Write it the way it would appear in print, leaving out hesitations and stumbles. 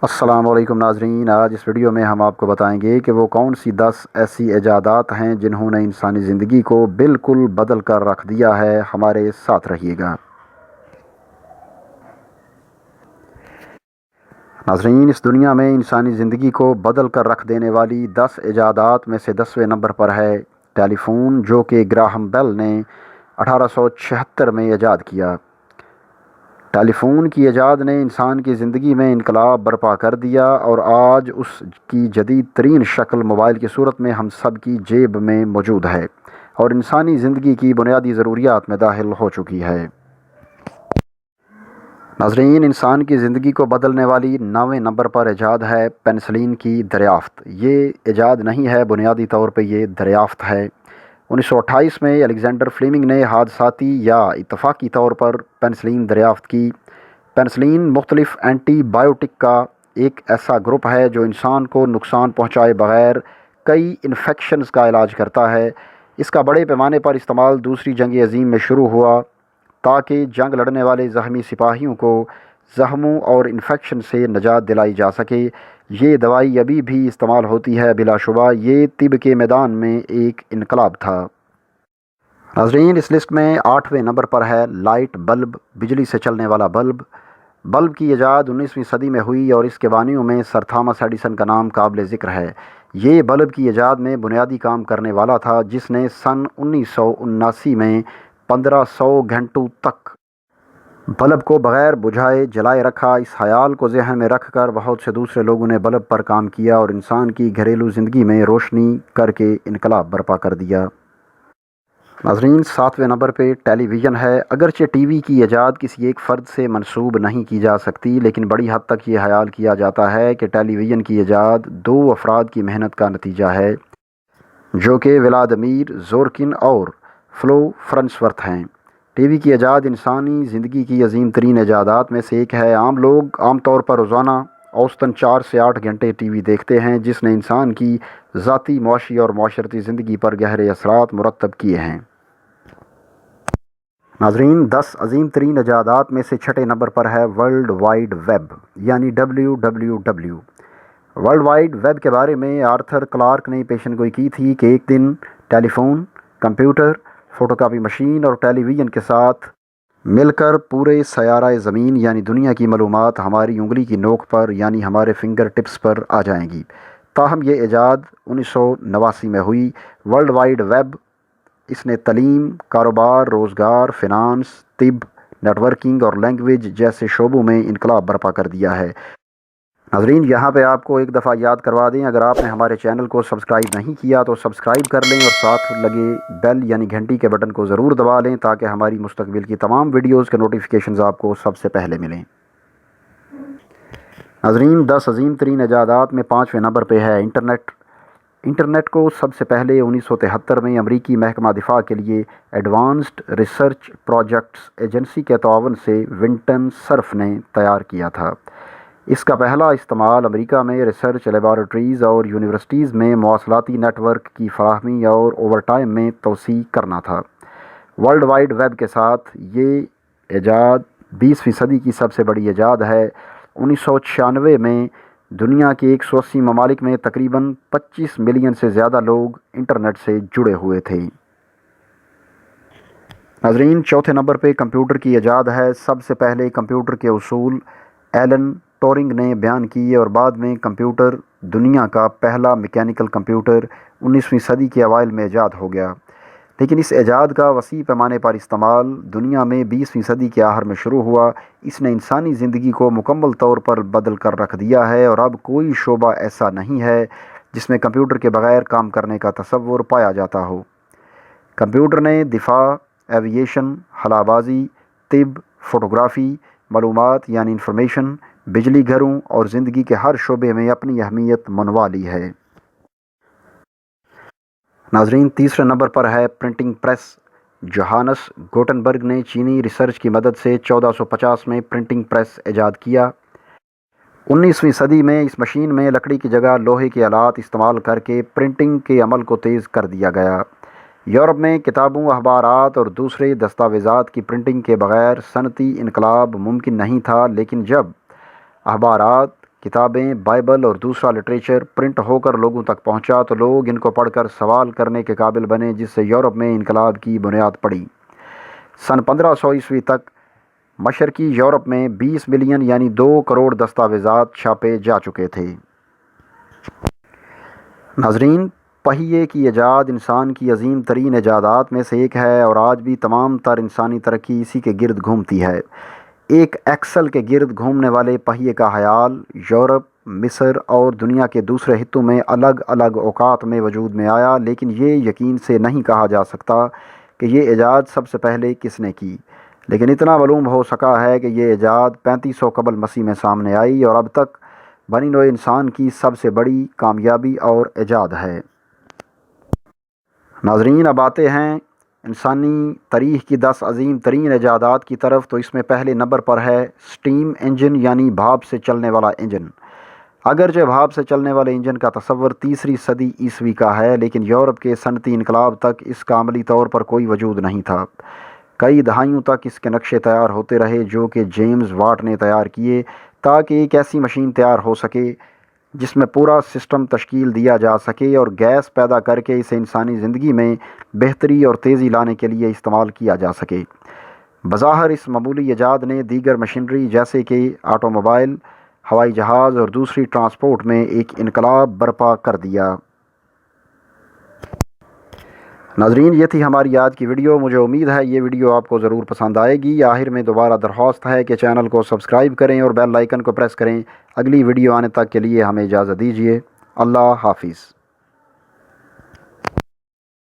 السلام علیکم ناظرین، آج اس ویڈیو میں ہم آپ کو بتائیں گے کہ وہ کون سی 10 ایسی ایجادات ہیں جنہوں نے انسانی زندگی کو بالکل بدل کر رکھ دیا ہے۔ ہمارے ساتھ رہیے گا۔ ناظرین، اس دنیا میں انسانی زندگی کو بدل کر رکھ دینے والی 10 ایجادات میں سے 10ویں نمبر پر ہے ٹیلی فون، جو کہ گراہم بیل نے 1876 میں ایجاد کیا۔ ٹیلی فون کی ایجاد نے انسان کی زندگی میں انقلاب برپا کر دیا اور آج اس کی جدید ترین شکل موبائل کی صورت میں ہم سب کی جیب میں موجود ہے اور انسانی زندگی کی بنیادی ضروریات میں داخل ہو چکی ہے۔ ناظرین، انسان کی زندگی کو بدلنے والی 9ویں نمبر پر ایجاد ہے پینسلین کی دریافت۔ یہ ایجاد نہیں ہے، بنیادی طور پہ یہ دریافت ہے۔ 1928 میں الیگزینڈر فلیمنگ نے حادثاتی یا اتفاقی طور پر پینسلین دریافت کی۔ پینسلین مختلف اینٹی بائیوٹک کا ایک ایسا گروپ ہے جو انسان کو نقصان پہنچائے بغیر کئی انفیکشنز کا علاج کرتا ہے۔ اس کا بڑے پیمانے پر استعمال دوسری جنگ عظیم میں شروع ہوا تاکہ جنگ لڑنے والے زخمی سپاہیوں کو زخموں اور انفیکشن سے نجات دلائی جا سکے۔ یہ دوائی ابھی بھی استعمال ہوتی ہے۔ بلا شبہ یہ طب کے میدان میں ایک انقلاب تھا۔ ناظرین، اس لسٹ میں 8ویں نمبر پر ہے لائٹ بلب، بجلی سے چلنے والا بلب۔ بلب کی ایجاد 19ویں صدی میں ہوئی اور اس کے بانیوں میں سر تھامس ایڈیسن کا نام قابل ذکر ہے۔ یہ بلب کی ایجاد میں بنیادی کام کرنے والا تھا، جس نے سن 1979 میں 1500 گھنٹوں تک بلب کو بغیر بجھائے جلائے رکھا۔ اس خیال کو ذہن میں رکھ کر بہت سے دوسرے لوگوں نے بلب پر کام کیا اور انسان کی گھریلو زندگی میں روشنی کر کے انقلاب برپا کر دیا۔ ناظرین، 7ویں نمبر پہ ٹیلی ویژن ہے۔ اگرچہ ٹی وی کی ایجاد کسی ایک فرد سے منسوب نہیں کی جا سکتی، لیکن بڑی حد تک یہ خیال کیا جاتا ہے کہ ٹیلی ویژن کی ایجاد 2 افراد کی محنت کا نتیجہ ہے، جو کہ ولادیمیر زورکن اور فلو فرنسورتھ ہیں۔ ٹی وی کی ایجاد انسانی زندگی کی عظیم ترین ایجادات میں سے ایک ہے۔ عام لوگ عام طور پر روزانہ اوسطاً 4 سے 8 گھنٹے ٹی وی دیکھتے ہیں، جس نے انسان کی ذاتی، معاشی اور معاشرتی زندگی پر گہرے اثرات مرتب کیے ہیں۔ ناظرین، 10 عظیم ترین ایجادات میں سے 6 نمبر پر ہے ورلڈ وائڈ ویب، یعنی WWW۔ ورلڈ وائڈ ویب کے بارے میں آرتھر کلارک نے پیشن گوئی کی تھی کہ ایک دن telephone, computer, photocopy machine اور ٹیلی ویژن کے ساتھ مل کر پورے سیارہ زمین یعنی دنیا کی معلومات ہماری انگلی کی نوک پر یعنی ہمارے فنگر ٹپس پر آ جائیں گی۔ تاہم یہ ایجاد 1989 میں ہوئی۔ ورلڈ وائڈ ویب اس نے تعلیم، کاروبار، روزگار، فنانس، طب، نیٹ ورکنگ اور لینگویج جیسے شعبوں میں انقلاب برپا کر دیا ہے۔ ناظرین، یہاں پہ آپ کو ایک دفعہ یاد کروا دیں، اگر آپ نے ہمارے چینل کو سبسکرائب نہیں کیا تو سبسکرائب کر لیں اور ساتھ لگے بیل یعنی گھنٹی کے بٹن کو ضرور دبا لیں تاکہ ہماری مستقبل کی تمام ویڈیوز کے نوٹیفیکیشنز آپ کو سب سے پہلے ملیں۔ ناظرین، 10 عظیم ترین ایجادات میں 5ویں نمبر پہ ہے انٹرنیٹ۔ انٹرنیٹ کو سب سے پہلے 1973 میں امریکی محکمہ دفاع کے لیے ایڈوانسڈ ریسرچ پروجیکٹس ایجنسی کے تعاون سے ونٹن سرف نے تیار کیا تھا۔ اس کا پہلا استعمال امریکہ میں ریسرچ لیبارٹریز اور یونیورسٹیز میں مواصلاتی نیٹ ورک کی فراہمی اور اوور ٹائم میں توسیع کرنا تھا۔ ورلڈ وائڈ ویب کے ساتھ یہ ایجاد 20ویں صدی کی سب سے بڑی ایجاد ہے۔ 1996 میں دنیا کے 180 ممالک میں تقریباً 25 ملین سے زیادہ لوگ انٹرنیٹ سے جڑے ہوئے تھے۔ ناظرین، چوتھے نمبر پہ کمپیوٹر کی ایجاد ہے۔ سب سے پہلے کمپیوٹر کے اصول ایلن ٹورنگ نے بیان کیے اور بعد میں کمپیوٹر دنیا کا پہلا میکینیکل کمپیوٹر 19ویں صدی کے اوائل میں ایجاد ہو گیا، لیکن اس ایجاد کا وسیع پیمانے پر استعمال دنیا میں 20ویں صدی کے آخر میں شروع ہوا۔ اس نے انسانی زندگی کو مکمل طور پر بدل کر رکھ دیا ہے اور اب کوئی شعبہ ایسا نہیں ہے جس میں کمپیوٹر کے بغیر کام کرنے کا تصور پایا جاتا ہو۔ کمپیوٹر نے دفاع، ایوییشن، خلا بازی، طب، فوٹوگرافی، معلومات یعنی انفارمیشن، بجلی گھروں اور زندگی کے ہر شعبے میں اپنی اہمیت منوا لی ہے۔ ناظرین، تیسرے نمبر پر ہے پرنٹنگ پریس۔ جوہانس گوٹنبرگ نے چینی ریسرچ کی مدد سے 1450 میں پرنٹنگ پریس ایجاد کیا۔ 19ویں صدی میں اس مشین میں لکڑی کی جگہ لوہے کے آلات استعمال کر کے پرنٹنگ کے عمل کو تیز کر دیا گیا۔ یورپ میں کتابوں، اخبارات اور دوسرے دستاویزات کی پرنٹنگ کے بغیر صنعتی انقلاب ممکن نہیں تھا، لیکن جب اخبارات، کتابیں، بائبل اور دوسرا لٹریچر پرنٹ ہو کر لوگوں تک پہنچا تو لوگ ان کو پڑھ کر سوال کرنے کے قابل بنے، جس سے یورپ میں انقلاب کی بنیاد پڑی۔ سن 1500 تک مشرقی یورپ میں 20 ملین یعنی 2 کروڑ دستاویزات چھاپے جا چکے تھے۔ ناظرین، پہیے کی ایجاد انسان کی عظیم ترین ایجادات میں سے ایک ہے اور آج بھی تمام تر انسانی ترقی اسی کے گرد گھومتی ہے۔ ایک ایکسل کے گرد گھومنے والے پہیے کا خیال یورپ، مصر اور دنیا کے دوسرے خطوں میں الگ الگ اوقات میں وجود میں آیا، لیکن یہ یقین سے نہیں کہا جا سکتا کہ یہ ایجاد سب سے پہلے کس نے کی، لیکن اتنا معلوم ہو سکا ہے کہ یہ ایجاد 3500 قبل مسیح میں سامنے آئی اور اب تک بنی نوع انسان کی سب سے بڑی کامیابی اور ایجاد ہے۔ ناظرین، اب آتے ہیں انسانی تاریخ کی 10 عظیم ترین ایجادات کی طرف، تو اس میں پہلے نمبر پر ہے سٹیم انجن یعنی بھاپ سے چلنے والا انجن۔ اگرچہ بھاپ سے چلنے والے انجن کا تصور 3 صدی عیسوی کا ہے، لیکن یورپ کے صنعتی انقلاب تک اس کا عملی طور پر کوئی وجود نہیں تھا۔ کئی دہائیوں تک اس کے نقشے تیار ہوتے رہے جو کہ جیمز واٹ نے تیار کیے تاکہ ایک ایسی مشین تیار ہو سکے جس میں پورا سسٹم تشکیل دیا جا سکے اور گیس پیدا کر کے اسے انسانی زندگی میں بہتری اور تیزی لانے کے لیے استعمال کیا جا سکے۔ بظاہر اس معمولی ایجاد نے دیگر مشینری جیسے کہ آٹو موبائل، ہوائی جہاز اور دوسری ٹرانسپورٹ میں ایک انقلاب برپا کر دیا۔ ناظرین، یہ تھی ہماری آج کی ویڈیو۔ مجھے امید ہے یہ ویڈیو آپ کو ضرور پسند آئے گی۔ آخر میں دوبارہ درخواست ہے کہ چینل کو سبسکرائب کریں اور بیل آئیکن کو پریس کریں۔ اگلی ویڈیو آنے تک کے لیے ہمیں اجازت دیجیے۔ اللہ حافظ۔